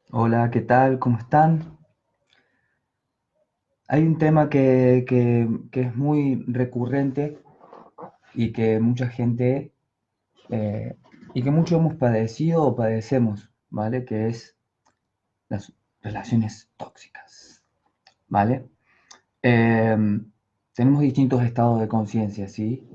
Hola, ¿qué tal? ¿Cómo están? Hay un tema que es muy recurrente y que mucha gente, eh, y que muchos hemos padecido o padecemos, ¿vale? Que es las relaciones tóxicas, ¿vale? Tenemos distintos estados de conciencia, ¿sí?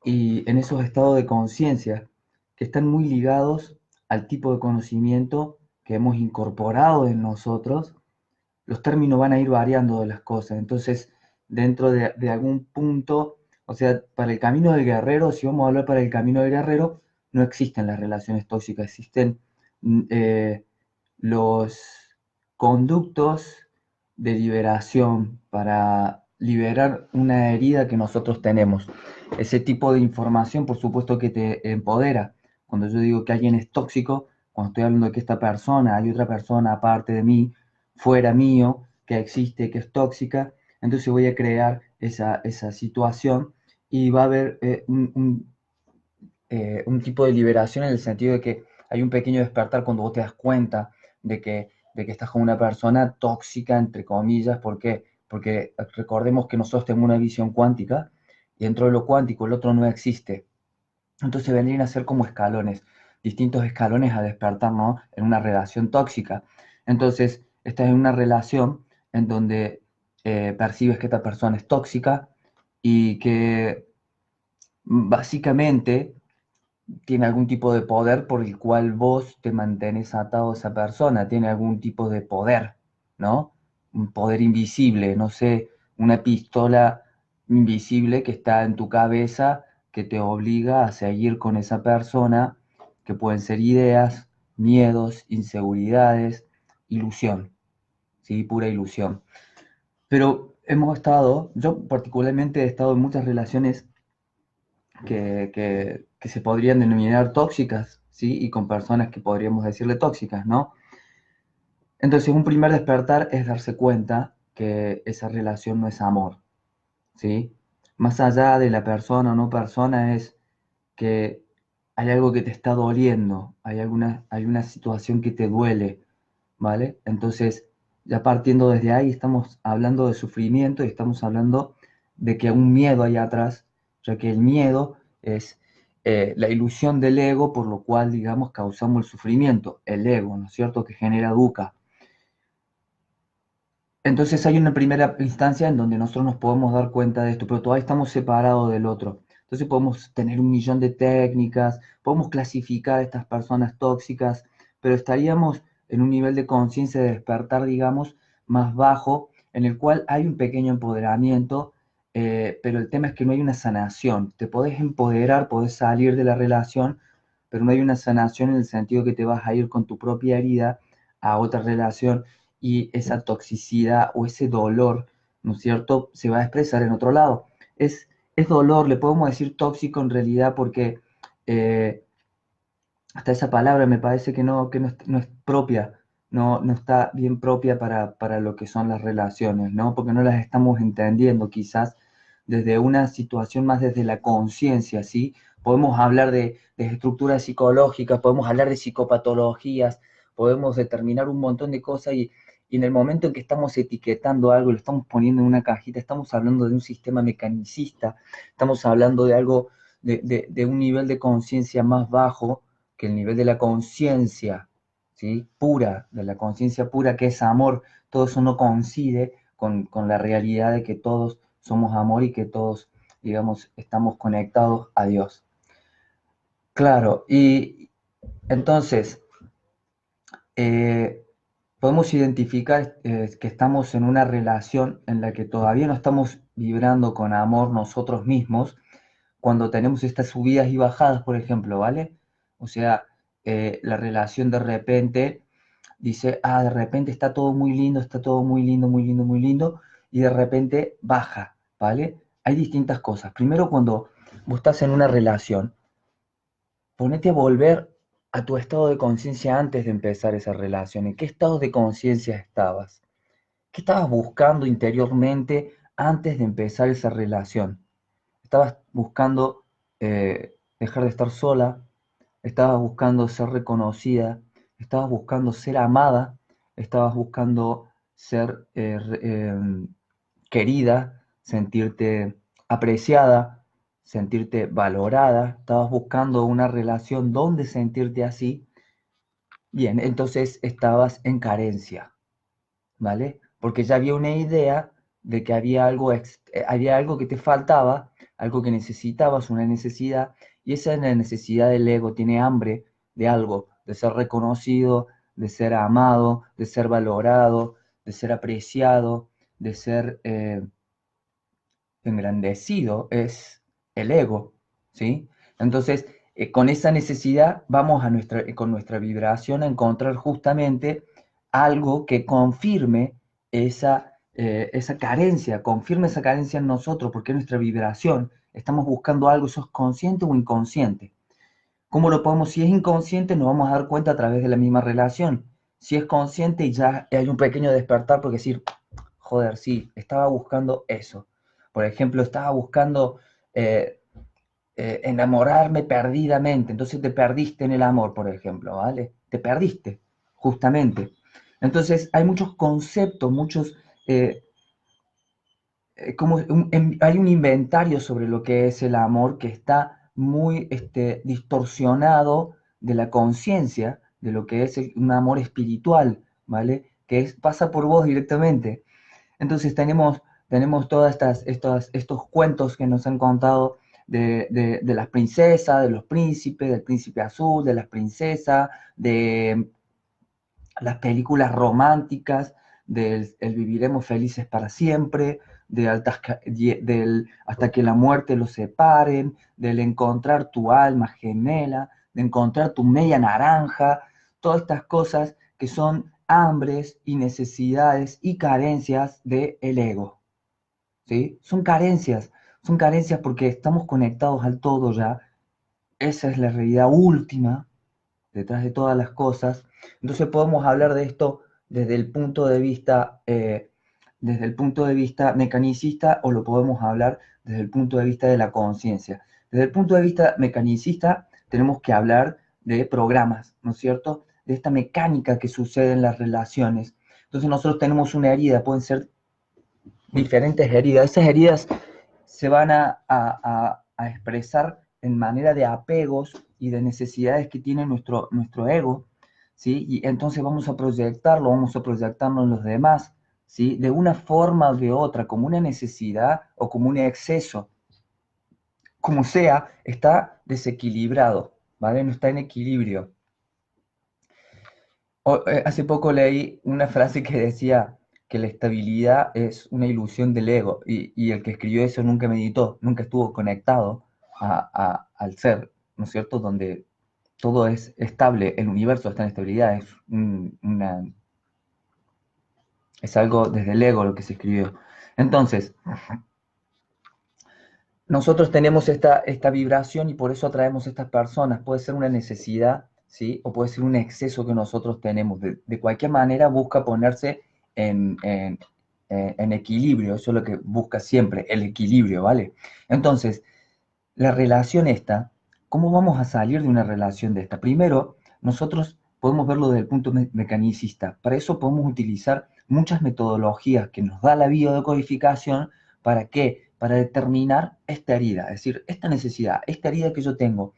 Y en esos estados de conciencia que están muy ligados al tipo de conocimiento que hemos incorporado en nosotros, los términos van a ir variando de las cosas. Entonces, dentro de algún punto, o sea, para el camino del guerrero, si vamos a hablar para el camino del guerrero, no existen las relaciones tóxicas, existen los conductos de liberación para liberar una herida que nosotros tenemos. Ese tipo de información, por supuesto, que te empodera. Cuando yo digo que alguien es tóxico, cuando estoy hablando de que esta persona, hay otra persona aparte de mí, fuera mío, que existe, que es tóxica, entonces voy a crear esa situación y va a haber un tipo de liberación en el sentido de que hay un pequeño despertar cuando vos te das cuenta de que estás con una persona tóxica, entre comillas. ¿Por qué? Porque recordemos que nosotros tenemos una visión cuántica y dentro de lo cuántico el otro no existe. Entonces vendrían a ser como escalones, distintos escalones a despertar, ¿no? En una relación tóxica. Entonces, estás en una relación en donde percibes que esta persona es tóxica y que básicamente tiene algún tipo de poder por el cual vos te mantenés atado a esa persona, tiene algún tipo de poder, ¿no? Un poder invisible, no sé, una pistola invisible que está en tu cabeza que te obliga a seguir con esa persona, que pueden ser ideas, miedos, inseguridades, ilusión, ¿sí? Pura ilusión. Pero yo particularmente he estado en muchas relaciones que se podrían denominar tóxicas, ¿sí? Y con personas que podríamos decirle tóxicas, ¿no? Entonces, un primer despertar es darse cuenta que esa relación no es amor, ¿sí? Más allá de la persona o no persona, es que hay algo que te está doliendo, hay una situación que te duele, ¿vale? Entonces, ya partiendo desde ahí, estamos hablando de sufrimiento y estamos hablando de que un miedo hay atrás, ya que el miedo es la ilusión del ego, por lo cual, digamos, causamos el sufrimiento, el ego, ¿no es cierto?, que genera dukkha. Entonces hay una primera instancia en donde nosotros nos podemos dar cuenta de esto, pero todavía estamos separados del otro. Entonces podemos tener un millón de técnicas, podemos clasificar a estas personas tóxicas, pero estaríamos en un nivel de conciencia de despertar, digamos, más bajo, en el cual hay un pequeño empoderamiento, pero el tema es que no hay una sanación. Te podés empoderar, podés salir de la relación, pero no hay una sanación en el sentido que te vas a ir con tu propia herida a otra relación y esa toxicidad o ese dolor, ¿no es cierto?, se va a expresar en otro lado. Es, es dolor, le podemos decir tóxico en realidad porque eh, hasta esa palabra me parece no es propia, no está bien propia para lo que son las relaciones, ¿no? Porque no las estamos entendiendo quizás desde una situación más desde la conciencia, ¿sí? Podemos hablar de estructuras psicológicas, podemos hablar de psicopatologías, podemos determinar un montón de cosas y en el momento en que estamos etiquetando algo, lo estamos poniendo en una cajita, estamos hablando de un sistema mecanicista, estamos hablando de algo, de un nivel de conciencia más bajo que el nivel de la conciencia, ¿sí? Pura, de la conciencia pura que es amor. Todo eso no coincide con la realidad de que todos somos amor y que todos, digamos, estamos conectados a Dios. Claro, y entonces eh, podemos identificar que estamos en una relación en la que todavía no estamos vibrando con amor nosotros mismos, cuando tenemos estas subidas y bajadas, por ejemplo, ¿vale? O sea, la relación de repente dice, de repente está todo muy lindo, está todo muy lindo, muy lindo, muy lindo, y de repente baja, ¿vale? Hay distintas cosas. Primero, cuando vos estás en una relación, ponete a volver a tu estado de conciencia antes de empezar esa relación. ¿En qué estado de conciencia estabas? ¿Qué estabas buscando interiormente antes de empezar esa relación? Estabas buscando dejar de estar sola, estabas buscando ser reconocida, estabas buscando ser amada, estabas buscando ser querida, sentirte apreciada, sentirte valorada, estabas buscando una relación donde sentirte así. Bien, entonces estabas en carencia, ¿vale? Porque ya había una idea de que había algo que te faltaba, algo que necesitabas, una necesidad, y esa es la necesidad del ego, tiene hambre de algo, de ser reconocido, de ser amado, de ser valorado, de ser apreciado, de ser engrandecido, es el ego, ¿sí? Entonces, con esa necesidad vamos con nuestra vibración a encontrar justamente algo que confirme esa carencia, confirme esa carencia en nosotros, porque es nuestra vibración, estamos buscando algo, eso es consciente o inconsciente. ¿Cómo lo podemos? Si es inconsciente, nos vamos a dar cuenta a través de la misma relación. Si es consciente, ya hay un pequeño despertar, porque decir, joder, sí, estaba buscando eso. Por ejemplo, estaba buscando eh, enamorarme perdidamente, entonces te perdiste en el amor, por ejemplo, ¿vale? Te perdiste, justamente. Entonces, hay muchos conceptos, eh, hay un inventario sobre lo que es el amor que está muy distorsionado de la conciencia, de lo que es un amor espiritual, ¿vale? Pasa por vos directamente. Entonces tenemos todos estos cuentos que nos han contado de las princesas, de los príncipes, del príncipe azul, de las princesas, de las películas románticas, del el viviremos felices para siempre, hasta que la muerte los separen, del encontrar tu alma gemela, de encontrar tu media naranja, todas estas cosas que son hambres y necesidades y carencias del ego, ¿sí? Son carencias porque estamos conectados al todo ya, esa es la realidad última detrás de todas las cosas. Entonces podemos hablar de esto desde el punto de vista, desde el punto de vista mecanicista o lo podemos hablar desde el punto de vista de la conciencia. Desde el punto de vista mecanicista tenemos que hablar de programas, ¿no es cierto? De esta mecánica que sucede en las relaciones. Entonces nosotros tenemos una herida, pueden ser diferentes heridas. Esas heridas se van a expresar en manera de apegos y de necesidades que tiene nuestro ego, ¿sí? Y entonces vamos a proyectarlo en los demás, ¿sí? De una forma o de otra, como una necesidad o como un exceso, como sea, está desequilibrado, ¿vale? No está en equilibrio. Hace poco leí una frase que decía que la estabilidad es una ilusión del ego y el que escribió eso nunca meditó, nunca estuvo conectado al ser, ¿no es cierto? Donde todo es estable, el universo está en estabilidad, es algo desde el ego lo que se escribió. Entonces, nosotros tenemos esta vibración y por eso atraemos a estas personas. Puede ser una necesidad, ¿sí? O puede ser un exceso que nosotros tenemos. De cualquier manera busca ponerse en, en, en equilibrio. Eso es lo que busca siempre, el equilibrio, ¿vale? Entonces, la relación esta, ¿cómo vamos a salir de una relación de esta? Primero, nosotros podemos verlo desde el punto mecanicista. Para eso podemos utilizar muchas metodologías que nos da la biodecodificación. ¿Para qué? Para determinar esta herida, es decir, esta necesidad, esta herida que yo tengo.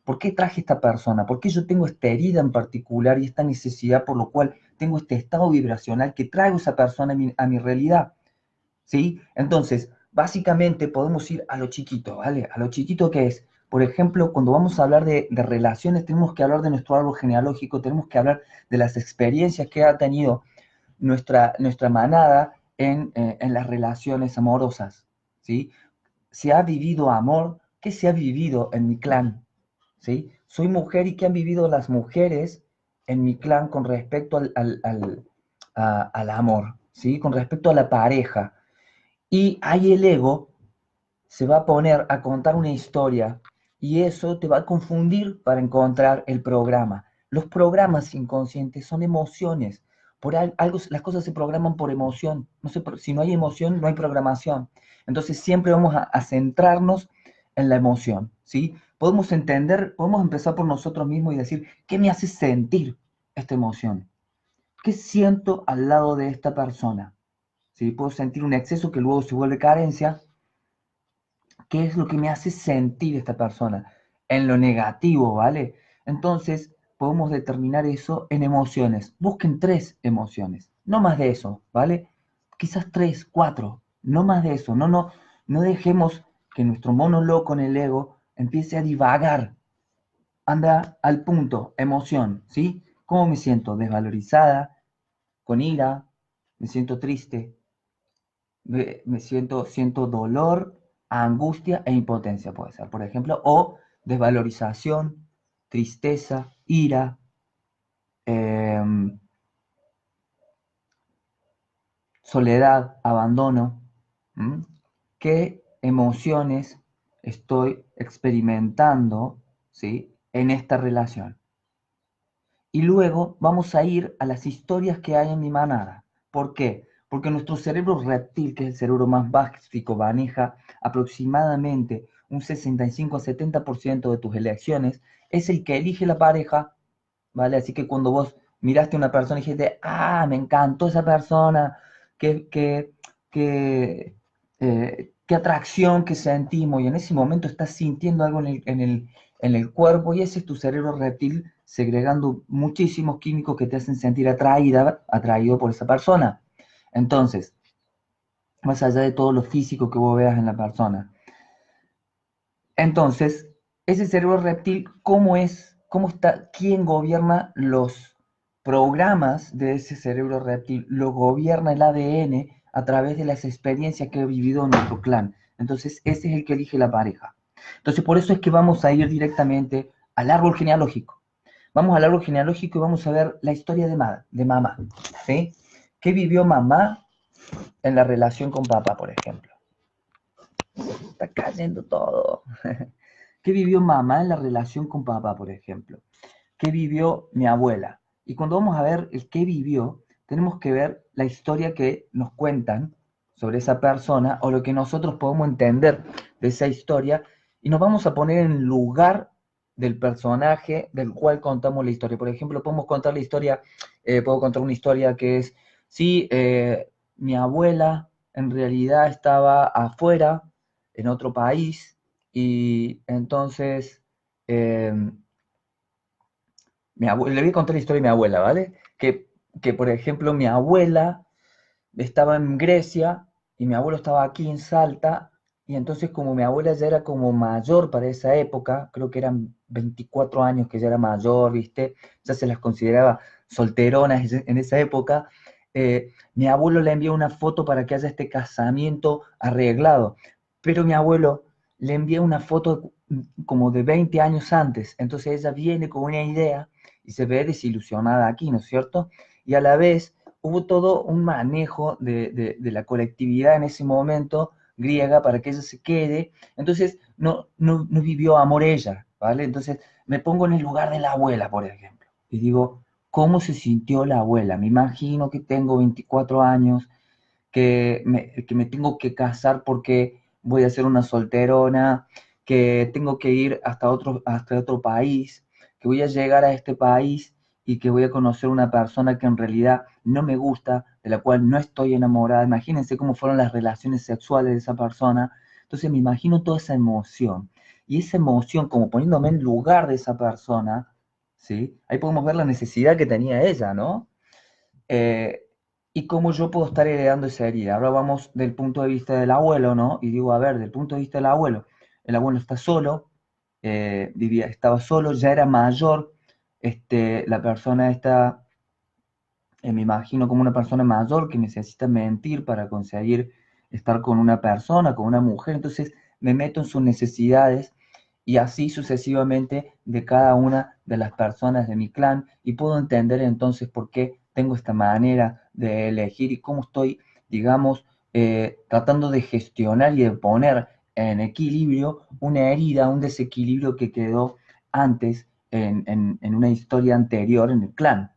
¿Por qué traje esta persona? ¿Por qué yo tengo esta herida en particular y esta necesidad por lo cual tengo este estado vibracional que traigo esa persona a mi realidad? ¿Sí? Entonces, básicamente podemos ir a lo chiquito, ¿vale? A lo chiquito que es, por ejemplo, cuando vamos a hablar de relaciones, tenemos que hablar de nuestro árbol genealógico, tenemos que hablar de las experiencias que ha tenido nuestra manada en las relaciones amorosas, ¿sí? ¿Se ha vivido amor? ¿Qué se ha vivido en mi clan? ¿Sí? Soy mujer y qué han vivido las mujeres en mi clan con respecto al amor, ¿sí? Con respecto a la pareja. Y ahí el ego se va a poner a contar una historia y eso te va a confundir para encontrar el programa. Los programas inconscientes son emociones. Algo, las cosas se programan por emoción. No sé, si no hay emoción, no hay programación. Entonces siempre vamos a centrarnos en la emoción, ¿sí? Podemos empezar por nosotros mismos y decir, ¿qué me hace sentir? esta emoción? ¿Qué siento al lado de esta persona? Si puedo sentir un exceso que luego se vuelve carencia, ¿qué es lo que me hace sentir esta persona? En lo negativo, ¿vale? Entonces, podemos determinar eso en emociones. Busquen 3 emociones, no más de eso, ¿vale? Quizás 3, 4, no más de eso. No dejemos que nuestro mono loco en el ego empiece a divagar. Anda al punto, emoción, ¿sí? ¿Cómo me siento? Desvalorizada, con ira, me siento triste, siento dolor, angustia e impotencia, puede ser, por ejemplo, o desvalorización, tristeza, ira, em, soledad, abandono. ¿Mm? ¿Qué emociones estoy experimentando, ¿sí?, en esta relación? Y luego vamos a ir a las historias que hay en mi manada. ¿Por qué? Porque nuestro cerebro reptil, que es el cerebro más básico, maneja aproximadamente un 65 a 70% de tus elecciones, es el que elige la pareja, ¿vale? Así que cuando vos miraste a una persona y dijiste, ah, me encantó esa persona, qué, qué, qué, qué atracción que sentimos, y en ese momento estás sintiendo algo en el cuerpo, y ese es tu cerebro reptil segregando muchísimos químicos que te hacen sentir atraído por esa persona. Entonces, más allá de todo lo físico que vos veas en la persona. Entonces, ese cerebro reptil, ¿cómo es? ¿Cómo está? ¿Quién gobierna los programas de ese cerebro reptil? Lo gobierna el ADN a través de las experiencias que ha vivido nuestro clan. Entonces, ese es el que elige la pareja. Entonces, por eso es que vamos a ir directamente al árbol genealógico. Vamos al árbol genealógico y vamos a ver la historia de mamá. ¿Sí? ¿Qué vivió mamá en la relación con papá, por ejemplo? Está cayendo todo. ¿Qué vivió mamá en la relación con papá, por ejemplo? ¿Qué vivió mi abuela? Y cuando vamos a ver el qué vivió, tenemos que ver la historia que nos cuentan sobre esa persona o lo que nosotros podemos entender de esa historia, y nos vamos a poner en lugar del personaje del cual contamos la historia. Por ejemplo, podemos contar la historia, puedo contar una historia que es, sí, mi abuela en realidad estaba afuera, en otro país, y entonces eh, le voy a contar la historia de mi abuela, ¿vale? Que, por ejemplo, mi abuela estaba en Grecia y mi abuelo estaba aquí en Salta, y entonces como mi abuela ya era como mayor para esa época, creo que eran 24 años que ya era mayor, ¿viste? Ya se las consideraba solteronas en esa época. Mi abuelo le envió una foto para que haya este casamiento arreglado, pero mi abuelo le envía una foto como de 20 años antes, entonces ella viene con una idea y se ve desilusionada aquí, ¿no es cierto? Y a la vez hubo todo un manejo de la colectividad en ese momento griega para que ella se quede, entonces no vivió amor ella, ¿vale? Entonces me pongo en el lugar de la abuela, por ejemplo, y digo, ¿cómo se sintió la abuela? Me imagino que tengo 24 años, que me tengo que casar porque voy a ser una solterona, que tengo que ir hasta otro país, que voy a llegar a este país y que voy a conocer una persona que en realidad no me gusta, de la cual no estoy enamorada. Imagínense cómo fueron las relaciones sexuales de esa persona. Entonces me imagino toda esa emoción. Y esa emoción, como poniéndome en lugar de esa persona, ¿sí? Ahí podemos ver la necesidad que tenía ella, ¿no? Eh, y cómo yo puedo estar heredando esa herida. Ahora vamos del punto de vista del abuelo, ¿no? Y digo, a ver, del punto de vista del abuelo, el abuelo está solo, estaba solo, ya era mayor, la persona está, me imagino como una persona mayor que necesita mentir para conseguir estar con una persona, con una mujer, entonces me meto en sus necesidades y así sucesivamente de cada una de las personas de mi clan, y puedo entender entonces por qué tengo esta manera de elegir y cómo estoy, digamos, tratando de gestionar y de poner en equilibrio una herida, un desequilibrio que quedó antes en una historia anterior en el clan.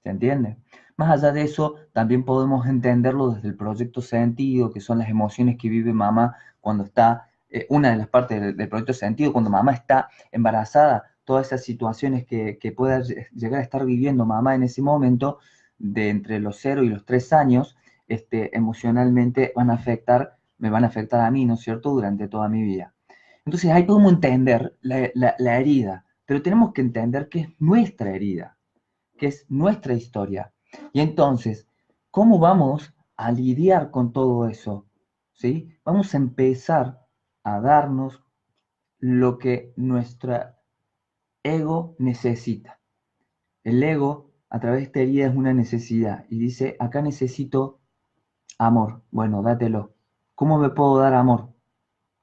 ¿Se entiende? Más allá de eso, también podemos entenderlo desde el proyecto sentido, que son las emociones que vive mamá cuando está, una de las partes del proyecto sentido, cuando mamá está embarazada todas esas situaciones que pueda llegar a estar viviendo mamá en ese momento, de entre los 0 y los 3 años, emocionalmente me van a afectar a mí, ¿no es cierto?, durante toda mi vida. Entonces ahí podemos entender la herida, pero tenemos que entender que es nuestra herida, que es nuestra historia. Y entonces, ¿cómo vamos a lidiar con todo eso? ¿Sí? Vamos a empezar a darnos lo que nuestro ego necesita. El ego, a través de esta herida, es una necesidad. Y dice, acá necesito amor. Bueno, dátelo. ¿Cómo me puedo dar amor?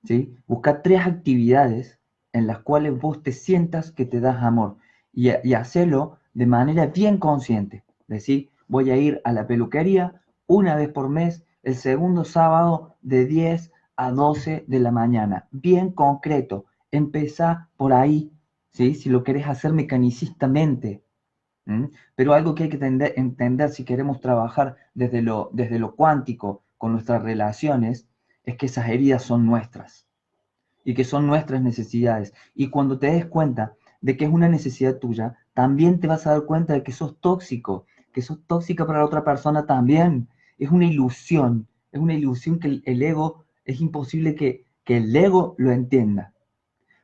¿Sí? Busca 3 actividades en las cuales vos te sientas que te das amor. Y hacerlo de manera bien consciente. Decir, voy a ir a la peluquería una vez por mes, el segundo sábado de 10 a 12 de la mañana. Bien concreto. Empezá por ahí, ¿sí? Si lo querés hacer mecanicistamente. ¿Mm? Pero algo que hay que entender si queremos trabajar desde lo cuántico con nuestras relaciones es que esas heridas son nuestras y que son nuestras necesidades. Y cuando te des cuenta de que es una necesidad tuya, también te vas a dar cuenta de que sos tóxica para la otra persona también. Es una ilusión que el ego, es imposible que el ego lo entienda.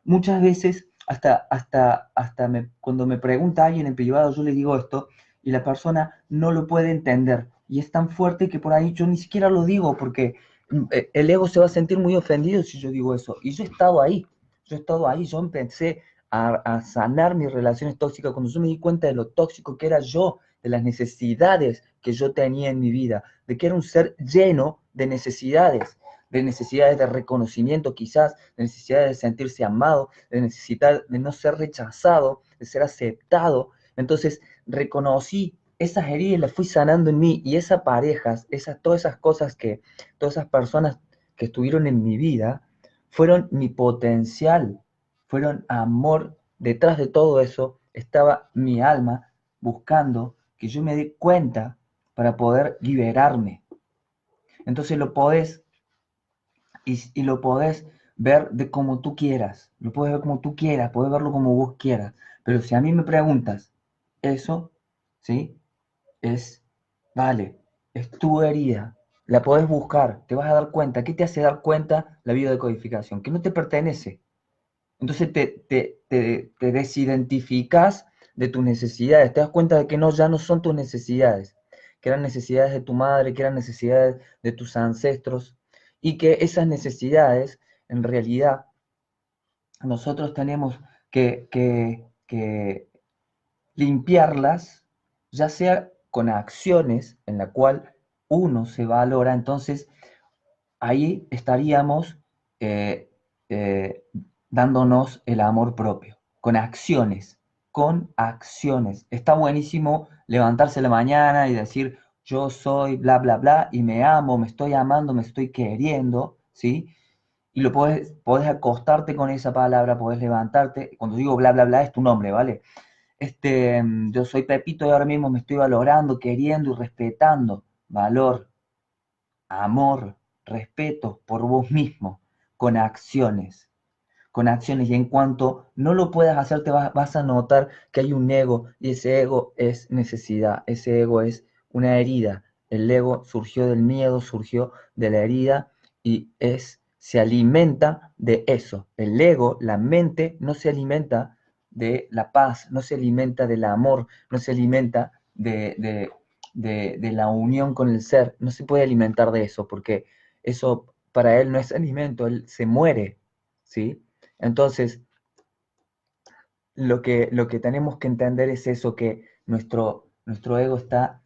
Muchas veces, cuando me pregunta alguien en privado, yo le digo esto y la persona no lo puede entender. Y es tan fuerte que por ahí yo ni siquiera lo digo porque el ego se va a sentir muy ofendido si yo digo eso. Y yo he estado ahí, yo empecé a sanar mis relaciones tóxicas cuando yo me di cuenta de lo tóxico que era yo, de las necesidades que yo tenía en mi vida, de que era un ser lleno de necesidades de reconocimiento quizás, de necesidades de sentirse amado, de necesidad de no ser rechazado, de ser aceptado. Entonces reconocí esas heridas y las fui sanando en mí, y esas parejas, todas esas cosas todas esas personas que estuvieron en mi vida, fueron mi potencial, fueron amor. Detrás de todo eso estaba mi alma buscando que yo me dé cuenta para poder liberarme. Entonces y lo podés ver de como tú quieras, lo puedes ver como tú quieras, puedes verlo como vos quieras, pero si a mí me preguntas, eso, ¿sí? Es, vale, es tu herida, la podés buscar, te vas a dar cuenta. ¿Qué te hace dar cuenta la biodecodificación? Que no te pertenece. Entonces te desidentificas de tus necesidades, te das cuenta de que no, ya no son tus necesidades, que eran necesidades de tu madre, que eran necesidades de tus ancestros, y que esas necesidades, en realidad, nosotros tenemos que limpiarlas, ya sea con acciones en la cual uno se valora. Entonces ahí estaríamos eh, eh, dándonos el amor propio, con acciones, con acciones. Está buenísimo levantarse la mañana y decir, yo soy bla, bla, bla, y me amo, me estoy amando, me estoy queriendo, ¿sí? Y podés acostarte con esa palabra, podés levantarte. Cuando digo bla, bla, bla, es tu nombre, ¿vale? Yo soy Pepito y ahora mismo me estoy valorando, queriendo y respetando. Valor, amor, respeto por vos mismo, con acciones, con acciones. Y en cuanto no lo puedas hacer, vas a notar que hay un ego, y ese ego es necesidad, ese ego es una herida. El ego surgió del miedo, surgió de la herida, y se alimenta de eso. El ego, la mente, no se alimenta de la paz, no se alimenta del amor, no se alimenta de la unión con el ser. No se puede alimentar de eso, porque eso para él no es alimento, él se muere, ¿sí? Entonces, lo que tenemos que entender es eso, que nuestro ego está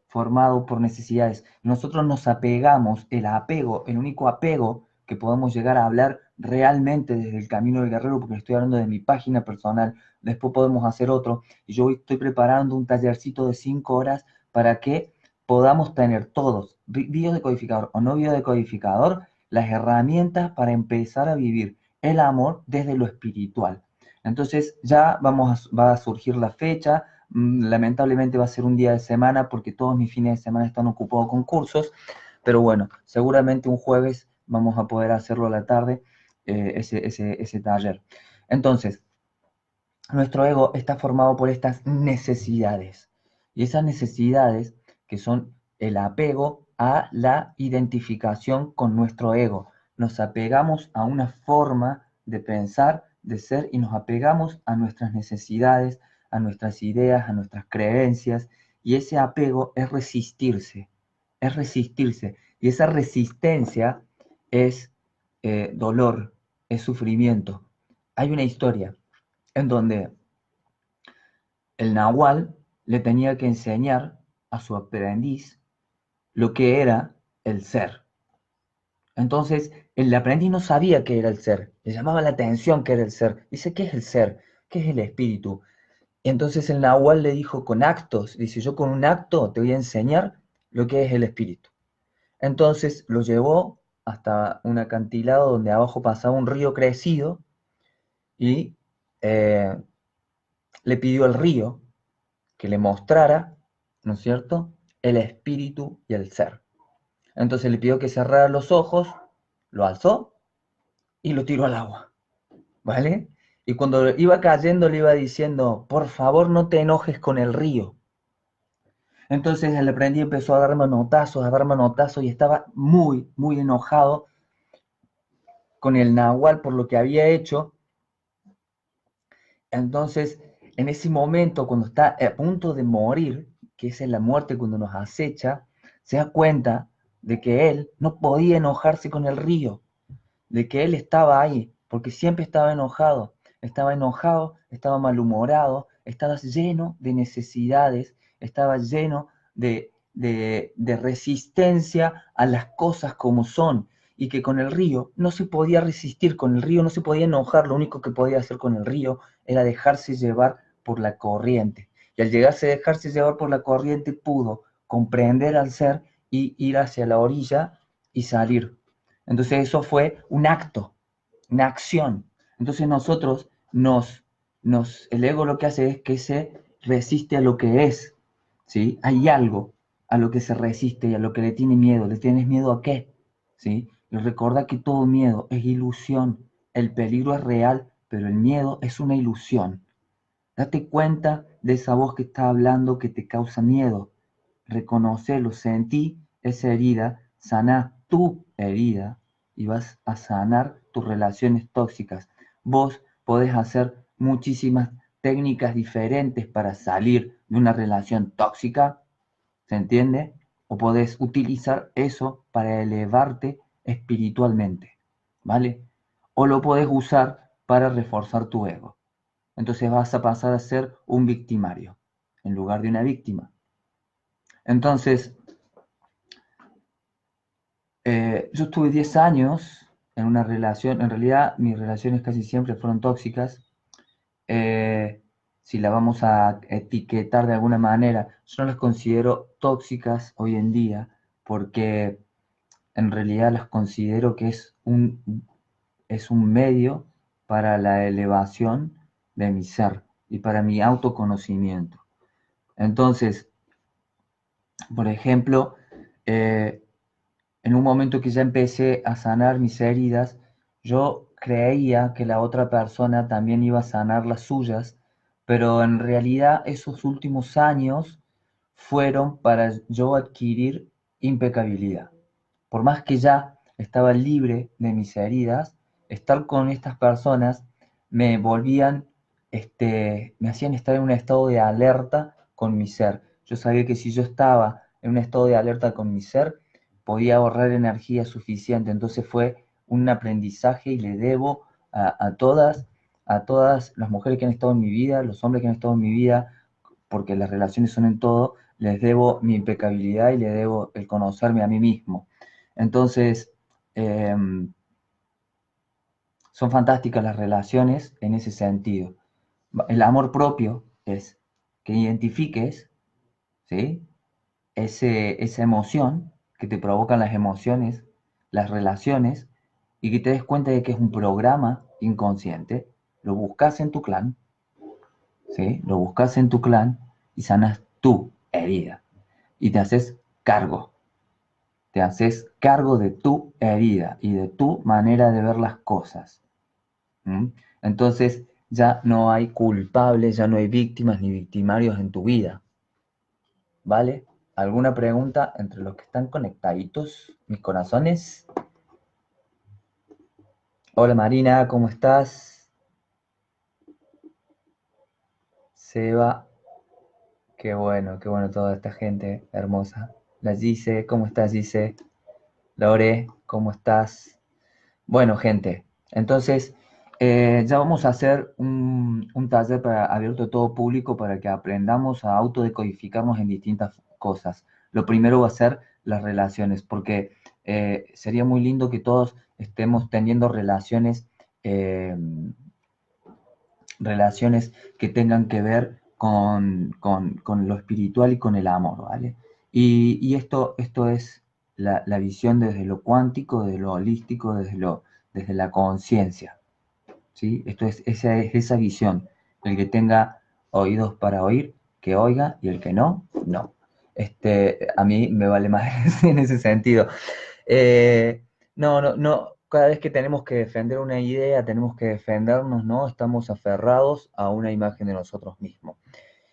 formado por necesidades. Nosotros nos apegamos, el único apego que podemos llegar a hablar realmente desde el camino del guerrero, porque estoy hablando de mi página personal, después podemos hacer otro, y yo estoy preparando un tallercito de 5 horas para que podamos tener todos, biodecodificador o no biodecodificador, las herramientas para empezar a vivir el amor desde lo espiritual. Entonces ya va a surgir la fecha. Lamentablemente va a ser un día de semana porque todos mis fines de semana están ocupados con cursos, pero bueno, seguramente un jueves vamos a poder hacerlo a la tarde, ese taller. Entonces, nuestro ego está formado por estas necesidades. Y esas necesidades que son el apego a la identificación con nuestro ego. Nos apegamos a una forma de pensar, de ser, y nos apegamos a nuestras necesidades, a nuestras ideas, a nuestras creencias. Y ese apego es resistirse, es resistirse. Y esa resistencia es dolor, es sufrimiento. Hay una historia en donde el nahual le tenía que enseñar a su aprendiz lo que era el ser. Entonces, el aprendiz no sabía qué era el ser, le llamaba la atención qué era el ser. Dice, ¿qué es el ser? ¿Qué es el espíritu? Entonces el nahual le dijo con actos, dice, yo con un acto te voy a enseñar lo que es el espíritu. Entonces lo llevó hasta un acantilado donde abajo pasaba un río crecido y eh, le pidió al río que le mostrara, ¿no es cierto?, el espíritu y el ser. Entonces le pidió que cerrara los ojos, lo alzó y lo tiró al agua, ¿vale? Y cuando iba cayendo le iba diciendo, por favor no te enojes con el río. Entonces el aprendiz empezó a dar manotazos y estaba muy, muy enojado con el nahual por lo que había hecho. Entonces, en ese momento, cuando está a punto de morir, que es la muerte cuando nos acecha, se da cuenta de que él no podía enojarse con el río, de que él estaba ahí, porque siempre estaba enojado, estaba malhumorado, estaba lleno de necesidades, estaba lleno de resistencia a las cosas como son, y que con el río no se podía resistir, con el río no se podía enojar, lo único que podía hacer con el río era dejarse llevar por la corriente. Y al llegarse a dejarse llevar por la corriente pudo comprender al ser y ir hacia la orilla y salir. Entonces eso fue un acto, una acción. Entonces el ego lo que hace es que se resiste a lo que es, ¿sí? Hay algo a lo que se resiste y a lo que le tiene miedo. ¿Le tienes miedo a qué? ¿Sí? Y recuerda que todo miedo es ilusión. El peligro es real, pero el miedo es una ilusión. Date cuenta de esa voz que está hablando que te causa miedo. Reconocelo, sentí esa herida, saná tu herida y vas a sanar tus relaciones tóxicas. Vos podés hacer muchísimas técnicas diferentes para salir de una relación tóxica, ¿se entiende? O podés utilizar eso para elevarte espiritualmente, ¿vale? O lo podés usar para reforzar tu ego. Entonces vas a pasar a ser un victimario en lugar de una víctima. Entonces, yo estuve 10 años en una relación, en realidad mis relaciones casi siempre fueron tóxicas. Eh, si la vamos a etiquetar de alguna manera, yo no las considero tóxicas hoy en día porque en realidad las considero que es un medio para la elevación de mi ser y para mi autoconocimiento. Entonces, por ejemplo, eh, en un momento que ya empecé a sanar mis heridas, yo creía que la otra persona también iba a sanar las suyas, pero en realidad esos últimos años fueron para yo adquirir impecabilidad. Por más que ya estaba libre de mis heridas, estar con estas personas me volvían, me hacían estar en un estado de alerta con mi ser. Yo sabía que si yo estaba en un estado de alerta con mi ser, podía ahorrar energía suficiente. Entonces fue un aprendizaje y le debo a todas las mujeres que han estado en mi vida, los hombres que han estado en mi vida, porque las relaciones son en todo, les debo mi impecabilidad y le debo el conocerme a mí mismo. Entonces, eh, son fantásticas las relaciones en ese sentido. El amor propio es que identifiques, ¿sí?, esa emoción que te provocan las emociones, las relaciones, y que te des cuenta de que es un programa inconsciente, lo buscas en tu clan, ¿sí? Lo buscas en tu clan y sanas tu herida. Y te haces cargo de tu herida y de tu manera de ver las cosas. ¿Mm? Entonces, Ya no hay culpables, ya no hay víctimas ni victimarios en tu vida, ¿vale? ¿Alguna pregunta entre los que están conectaditos, mis corazones? Hola Marina, ¿cómo estás? Seba, qué bueno toda esta gente hermosa. La Gise, ¿cómo estás Gise? Lore, ¿cómo estás? Bueno, gente, entonces ya vamos a hacer un taller abierto a todo público para que aprendamos a autodecodificarnos en distintas cosas. Lo primero va a ser las relaciones, porque sería muy lindo que todos estemos teniendo eh, relaciones que tengan que ver con lo espiritual y con el amor, ¿vale? Y esto es la visión desde lo cuántico, desde lo holístico, desde la conciencia, ¿sí? Es esa visión. El que tenga oídos para oír, que oiga, y el que no, no. A mí me vale más en ese sentido. Eh, no, cada vez que tenemos que defender una idea, tenemos que defendernos, ¿no? Estamos aferrados a una imagen de nosotros mismos.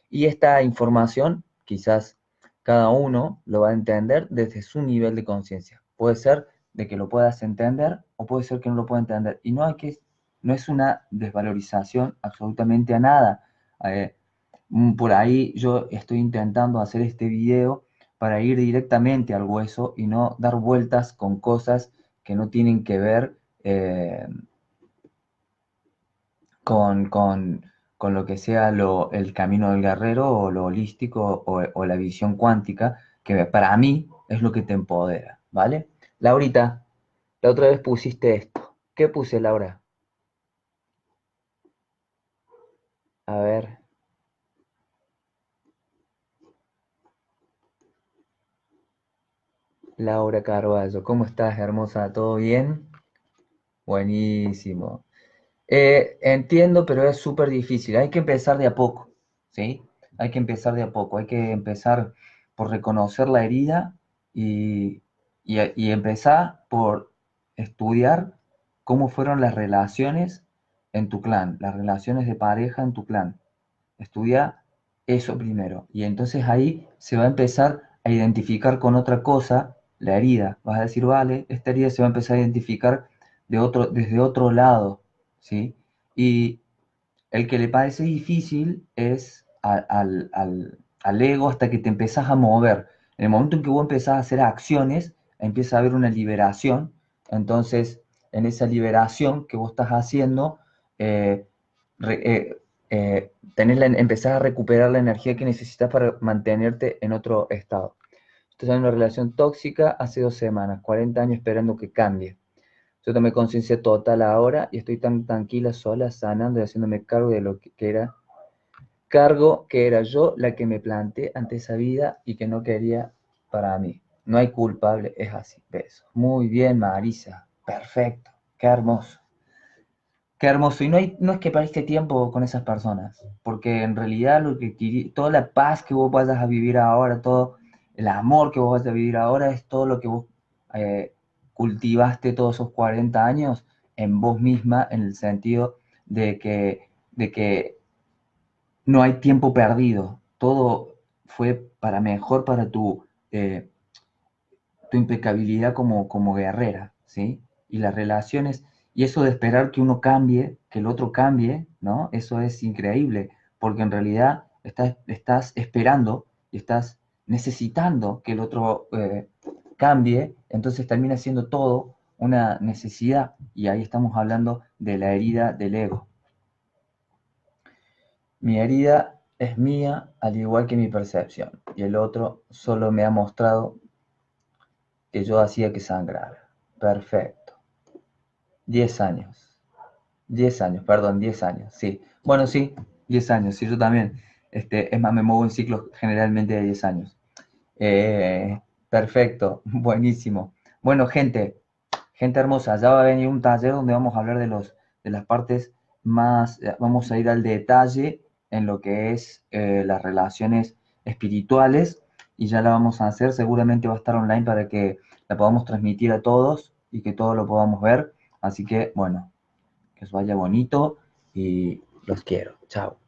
Y esta información, quizás cada uno lo va a entender desde su nivel de conciencia. Puede ser de que lo puedas entender o puede ser que no lo pueda entender. Y no es una desvalorización absolutamente a nada. Eh, por ahí yo estoy intentando hacer este video para ir directamente al hueso y no dar vueltas con cosas que no tienen que ver con, con- con lo que sea el camino del guerrero o lo holístico o la visión cuántica, que para mí es lo que te empodera, ¿vale? Laurita, la otra vez pusiste esto. ¿Qué puse, Laura? A ver, Laura Carballo, ¿cómo estás, hermosa? ¿Todo bien? Buenísimo. Entiendo, pero es súper difícil. Hay que empezar de a poco, ¿sí? Hay que empezar de a poco. Hay que empezar por reconocer la herida y empezar por estudiar cómo fueron las relaciones en tu clan, las relaciones de pareja en tu clan. Estudia eso primero. Y entonces ahí se va a empezar a identificar con otra cosa la herida. Vas a decir, vale, esta herida se va a empezar a identificar desde otro lado, ¿sí? Y el que le parece difícil es al ego hasta que te empezás a mover. En el momento en que vos empezás a hacer acciones, empieza a haber una liberación. Entonces, en esa liberación que vos estás haciendo, eh, re- empezás a recuperar la energía que necesitas para mantenerte en otro estado. Estás en una relación tóxica hace 2 semanas, 40 años esperando que cambie. Yo tomé conciencia total ahora y estoy tan tranquila, sola, sanando y haciéndome cargo de lo que era, cargo que era yo la que me planté ante esa vida y que no quería para mí. No hay culpable, es así. Besos. Muy bien, Marisa. Perfecto. Qué hermoso. Qué hermoso. Y no es que perdiste tiempo con esas personas, porque en realidad toda la paz que vos vayas a vivir ahora, todo el amor que vos vas a vivir ahora, es todo lo que vos eh, cultivaste todos esos 40 años en vos misma, en el sentido de que no hay tiempo perdido. Todo fue para mejor para tu impecabilidad como guerrera, ¿sí? Y las relaciones, y eso de esperar que uno cambie, que el otro cambie, ¿no? Eso es increíble, porque en realidad estás esperando y estás necesitando que el otro cambie, entonces termina siendo todo una necesidad, y ahí estamos hablando de la herida del ego. Mi herida es mía, al igual que mi percepción, y el otro solo me ha mostrado que yo hacía que sangrara. Perfecto. 10 años. 10 años, perdón, 10 años, sí. Bueno, sí, 10 años, sí, yo también. Es más, me muevo en ciclos generalmente de 10 años. Eh, Perfecto, buenísimo. Bueno, gente hermosa, ya va a venir un taller donde vamos a hablar de las partes más, vamos a ir al detalle en lo que es las relaciones espirituales y ya la vamos a hacer, seguramente va a estar online para que la podamos transmitir a todos y que todos lo podamos ver, así que bueno, que os vaya bonito y Los quiero. Chao.